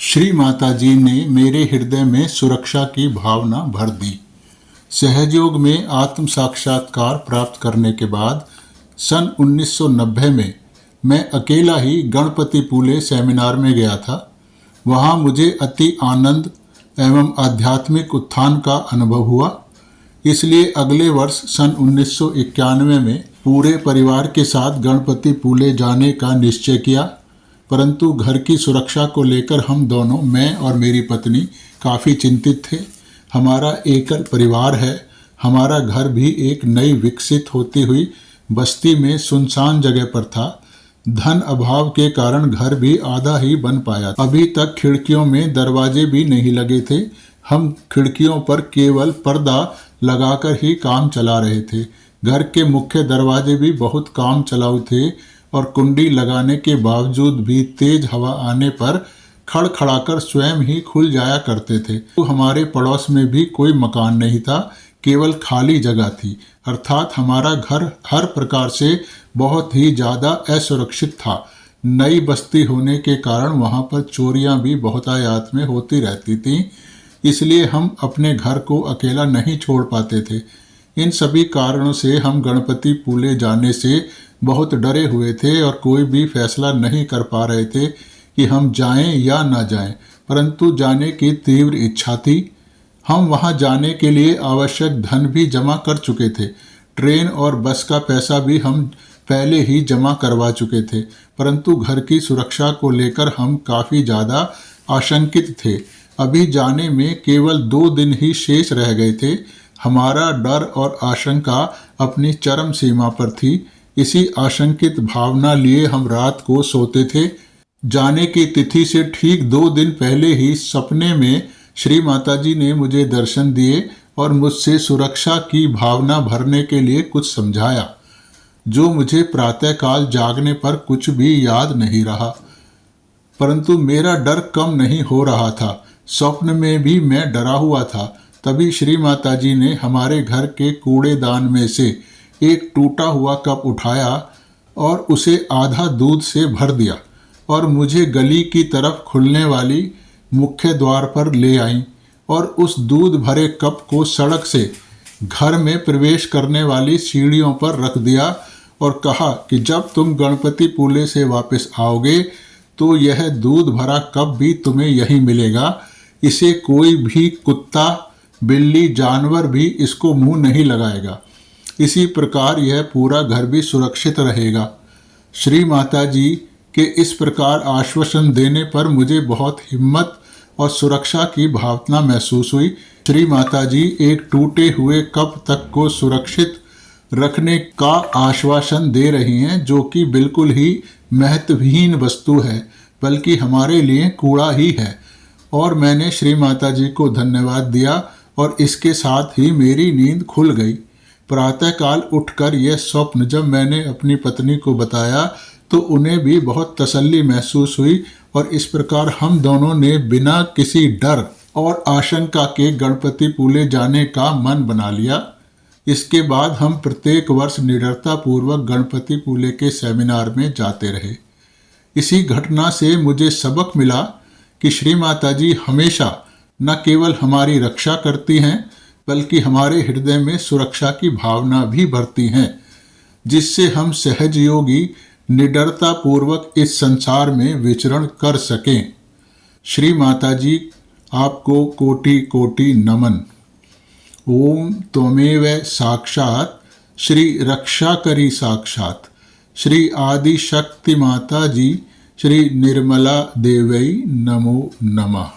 श्री माता जी ने मेरे हृदय में सुरक्षा की भावना भर दी। सहजयोग में आत्म साक्षात्कार प्राप्त करने के बाद सन 1990 में मैं अकेला ही गणपतिपुले सेमिनार में गया था। वहाँ मुझे अति आनंद एवं आध्यात्मिक उत्थान का अनुभव हुआ। इसलिए अगले वर्ष सन 1991 में पूरे परिवार के साथ गणपतिपुले जाने का निश्चय किया। परंतु घर की सुरक्षा को लेकर हम दोनों, मैं और मेरी पत्नी, काफ़ी चिंतित थे। हमारा एकल परिवार है। हमारा घर भी एक नई विकसित होती हुई बस्ती में सुनसान जगह पर था। धन अभाव के कारण घर भी आधा ही बन पाया। अभी तक खिड़कियों में दरवाजे भी नहीं लगे थे। हम खिड़कियों पर केवल पर्दा लगाकर ही काम चला रहे थे। घर के मुख्य दरवाजे भी बहुत काम चलाऊ थे और कुंडी लगाने के बावजूद भी तेज हवा आने पर खड़खड़ाकर स्वयं ही खुल जाया करते थे। तो हमारे पड़ोस में भी कोई मकान नहीं था, केवल खाली जगह थी। अर्थात हमारा घर हर प्रकार से बहुत ही ज़्यादा असुरक्षित था। नई बस्ती होने के कारण वहाँ पर चोरियाँ भी बहुतायत में होती रहती थीं। इसलिए हम अपने घर को अकेला नहीं छोड़ पाते थे। इन सभी कारणों से हम गणपतिपुले जाने से बहुत डरे हुए थे और कोई भी फैसला नहीं कर पा रहे थे कि हम जाएं या ना जाएं। परंतु जाने की तीव्र इच्छा थी। हम वहां जाने के लिए आवश्यक धन भी जमा कर चुके थे। ट्रेन और बस का पैसा भी हम पहले ही जमा करवा चुके थे। परंतु घर की सुरक्षा को लेकर हम काफ़ी ज़्यादा आशंकित थे। अभी जाने में केवल 2 दिन ही शेष रह गए थे। हमारा डर और आशंका अपनी चरम सीमा पर थी। इसी आशंकित भावना लिए हम रात को सोते थे। जाने की तिथि से ठीक 2 दिन पहले ही सपने में श्री माता जी ने मुझे दर्शन दिए और मुझसे सुरक्षा की भावना भरने के लिए कुछ समझाया, जो मुझे प्रातःकाल जागने पर कुछ भी याद नहीं रहा। परंतु मेरा डर कम नहीं हो रहा था। स्वप्न में भी मैं डरा हुआ था। तभी श्री माता जी ने हमारे घर के कूड़ेदान में से एक टूटा हुआ कप उठाया और उसे आधा दूध से भर दिया और मुझे गली की तरफ खुलने वाली मुख्य द्वार पर ले आईं और उस दूध भरे कप को सड़क से घर में प्रवेश करने वाली सीढ़ियों पर रख दिया और कहा कि जब तुम गणपतिपुले से वापस आओगे तो यह दूध भरा कप भी तुम्हें यहीं मिलेगा। इसे कोई भी कुत्ता, बिल्ली, जानवर भी इसको मुंह नहीं लगाएगा। इसी प्रकार यह पूरा घर भी सुरक्षित रहेगा। श्री माता जी के इस प्रकार आश्वासन देने पर मुझे बहुत हिम्मत और सुरक्षा की भावना महसूस हुई। श्री माता जी एक टूटे हुए कप तक को सुरक्षित रखने का आश्वासन दे रही हैं, जो कि बिल्कुल ही महत्वहीन वस्तु है, बल्कि हमारे लिए कूड़ा ही है। और मैंने श्री माता जी को धन्यवाद दिया और इसके साथ ही मेरी नींद खुल गई। प्रातःकाल उठकर यह स्वप्न जब मैंने अपनी पत्नी को बताया तो उन्हें भी बहुत तसल्ली महसूस हुई और इस प्रकार हम दोनों ने बिना किसी डर और आशंका के गणपतिपुले जाने का मन बना लिया। इसके बाद हम प्रत्येक वर्ष निडरतापूर्वक गणपतिपुले के सेमिनार में जाते रहे। इसी घटना से मुझे सबक मिला कि श्री माता जी हमेशा न केवल हमारी रक्षा करती हैं, बल्कि हमारे हृदय में सुरक्षा की भावना भी भरती हैं, जिससे हम सहज योगी निडरता पूर्वक इस संसार में विचरण कर सकें। श्री माता जी आपको कोटि कोटि नमन। ओम त्वमेव साक्षात श्री रक्षा करी साक्षात श्री आदि शक्ति माता जी श्री निर्मला देवई नमो नमः।